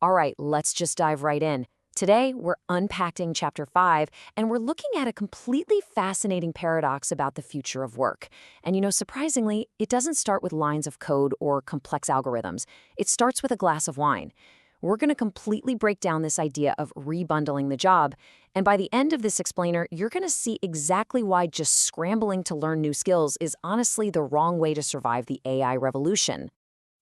All right, let's just dive right in. Today, we're unpacking Chapter 5, and we're looking at a completely fascinating paradox about the future of work. And surprisingly, it doesn't start with lines of code or complex algorithms. It starts with a glass of wine. We're going to completely break down this idea of rebundling the job, and by the end of this explainer, you're going to see exactly why just scrambling to learn new skills is honestly the wrong way to survive the AI revolution.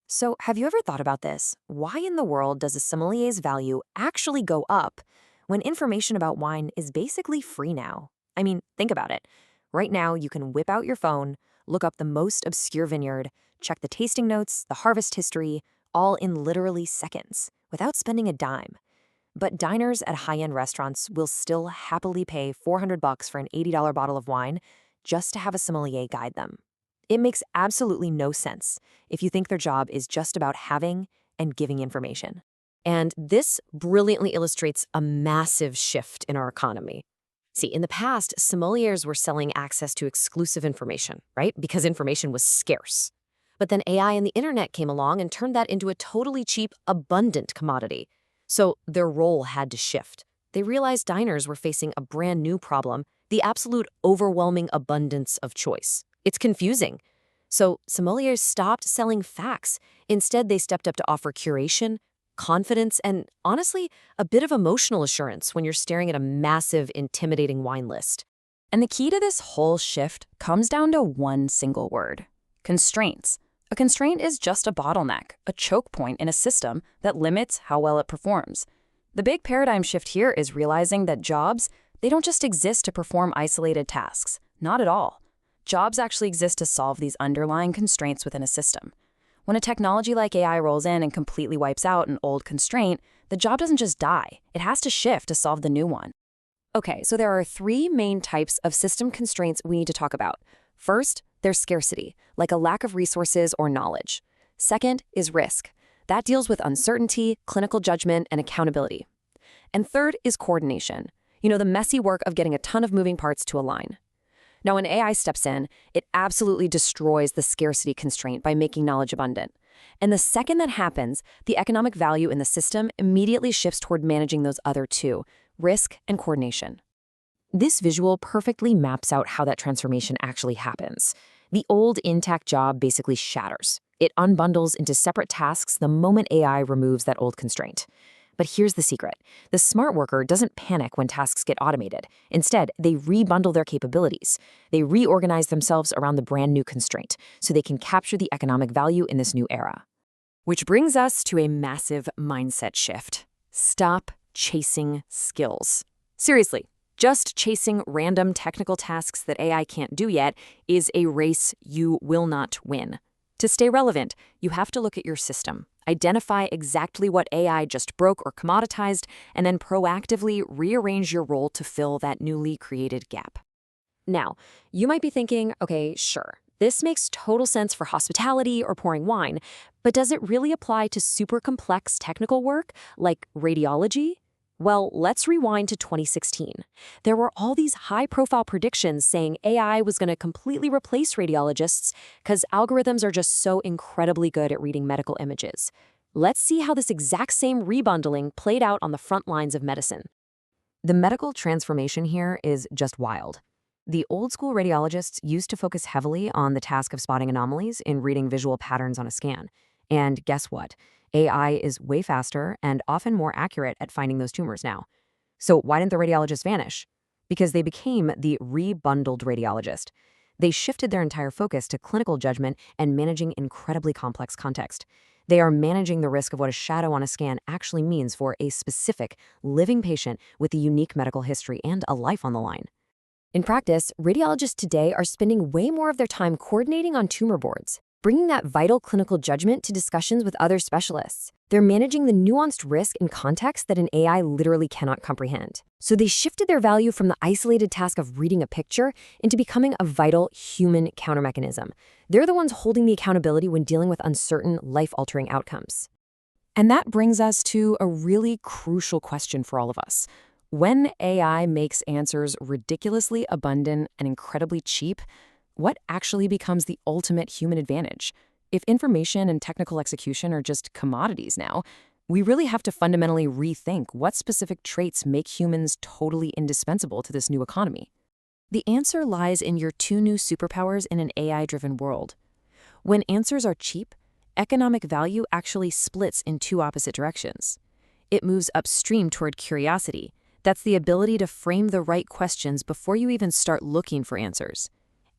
So, have you ever thought about this? Why in the world does a sommelier's value actually go up when information about wine is basically free now? I mean, think about it. Right now, you can whip out your phone, look up the most obscure vineyard, check the tasting notes, the harvest history, all in literally seconds, without spending a dime. But diners at high-end restaurants will still happily pay $400 for an $80 bottle of wine just to have a sommelier guide them. It makes absolutely no sense if you think their job is just about having and giving information. And this brilliantly illustrates a massive shift in our economy. See, in the past, sommeliers were selling access to exclusive information, right? Because information was scarce. But then AI and the internet came along and turned that into a totally cheap, abundant commodity. So their role had to shift. They realized diners were facing a brand new problem, the absolute overwhelming abundance of choice. It's confusing. So sommeliers stopped selling facts. Instead, they stepped up to offer curation, confidence, and honestly, a bit of emotional assurance when you're staring at a massive, intimidating wine list. And the key to this whole shift comes down to one single word: constraints. A constraint is just a bottleneck, a choke point in a system that limits how well it performs. The big paradigm shift here is realizing that jobs, they don't just exist to perform isolated tasks. Not at all. Jobs actually exist to solve these underlying constraints within a system. When a technology like AI rolls in and completely wipes out an old constraint, the job doesn't just die. It has to shift to solve the new one. Okay, so there are three main types of system constraints we need to talk about. First, there's scarcity, like a lack of resources or knowledge. Second is risk. That deals with uncertainty, clinical judgment, and accountability. And third is coordination. The messy work of getting a ton of moving parts to align. Now, when AI steps in, it absolutely destroys the scarcity constraint by making knowledge abundant. And the second that happens, the economic value in the system immediately shifts toward managing those other two: risk and coordination. This visual perfectly maps out how that transformation actually happens. The old intact job basically shatters. It unbundles into separate tasks the moment AI removes that old constraint. But here's the secret. The smart worker doesn't panic when tasks get automated. Instead, they rebundle their capabilities. They reorganize themselves around the brand new constraint so they can capture the economic value in this new era. Which brings us to a massive mindset shift. Stop chasing skills. Seriously, just chasing random technical tasks that AI can't do yet is a race you will not win. To stay relevant, you have to look at your system. Identify exactly what AI just broke or commoditized, and then proactively rearrange your role to fill that newly created gap. Now, you might be thinking, okay, sure, this makes total sense for hospitality or pouring wine, but does it really apply to super complex technical work like radiology? Well, let's rewind to 2016. There were all these high-profile predictions saying AI was going to completely replace radiologists because algorithms are just so incredibly good at reading medical images. Let's see how this exact same rebundling played out on the front lines of medicine. The medical transformation here is just wild. The old-school radiologists used to focus heavily on the task of spotting anomalies in reading visual patterns on a scan. And guess what? AI is way faster and often more accurate at finding those tumors now. So why didn't the radiologists vanish? Because they became the rebundled radiologist. They shifted their entire focus to clinical judgment and managing incredibly complex context. They are managing the risk of what a shadow on a scan actually means for a specific, living patient with a unique medical history and a life on the line. In practice, radiologists today are spending way more of their time coordinating on tumor boards, bringing that vital clinical judgment to discussions with other specialists. They're managing the nuanced risk and context that an AI literally cannot comprehend. So they shifted their value from the isolated task of reading a picture into becoming a vital human countermechanism. They're the ones holding the accountability when dealing with uncertain, life-altering outcomes. And that brings us to a really crucial question for all of us. When AI makes answers ridiculously abundant and incredibly cheap, what actually becomes the ultimate human advantage? If information and technical execution are just commodities now, We really have to fundamentally rethink what specific traits make humans totally indispensable to this new economy. The answer lies in your two new superpowers in an AI-driven world. When answers are cheap, economic value actually splits in two opposite directions. It moves upstream toward curiosity. That's the ability to frame the right questions before you even start looking for answers.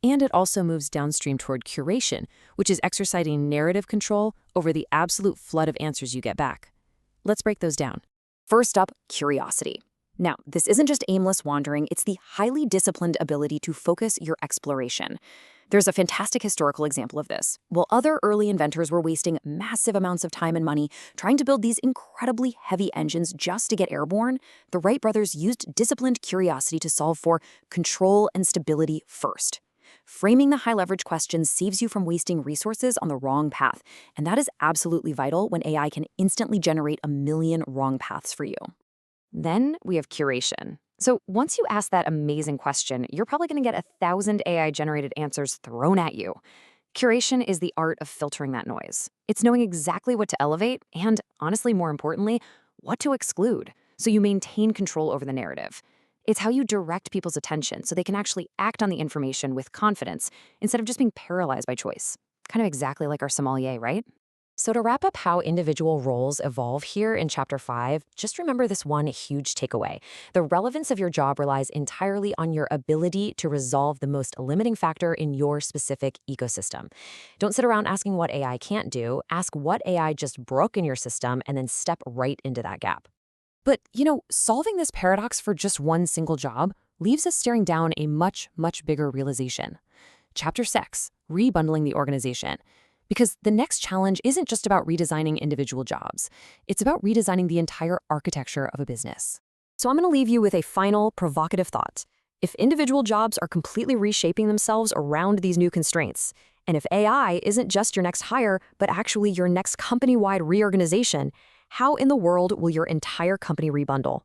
And it also moves downstream toward curation, which is exercising narrative control over the absolute flood of answers you get back. Let's break those down. First up, curiosity. Now, this isn't just aimless wandering, it's the highly disciplined ability to focus your exploration. There's a fantastic historical example of this. While other early inventors were wasting massive amounts of time and money trying to build these incredibly heavy engines just to get airborne, the Wright brothers used disciplined curiosity to solve for control and stability first. Framing the high-leverage questions saves you from wasting resources on the wrong path, and that is absolutely vital when AI can instantly generate a million wrong paths for you. Then we have curation. So once you ask that amazing question, you're probably going to get 1,000 AI-generated answers thrown at you. Curation is the art of filtering that noise. It's knowing exactly what to elevate and, honestly, more importantly, what to exclude, so you maintain control over the narrative. It's how you direct people's attention so they can actually act on the information with confidence instead of just being paralyzed by choice. Kind of exactly like our sommelier, right? So to wrap up how individual roles evolve here in Chapter 5, just remember this one huge takeaway. The relevance of your job relies entirely on your ability to resolve the most limiting factor in your specific ecosystem. Don't sit around asking what AI can't do. Ask what AI just broke in your system and then step right into that gap. But, solving this paradox for just one single job leaves us staring down a much, much bigger realization. Chapter 6, Rebundling the Organization. Because the next challenge isn't just about redesigning individual jobs. It's about redesigning the entire architecture of a business. So I'm going to leave you with a final, provocative thought. If individual jobs are completely reshaping themselves around these new constraints, and if AI isn't just your next hire, but actually your next company-wide reorganization, how in the world will your entire company rebundle?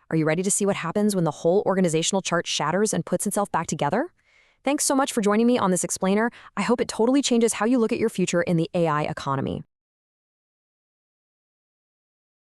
Are you ready to see what happens when the whole organizational chart shatters and puts itself back together? Thanks so much for joining me on this explainer. I hope it totally changes how you look at your future in the AI economy.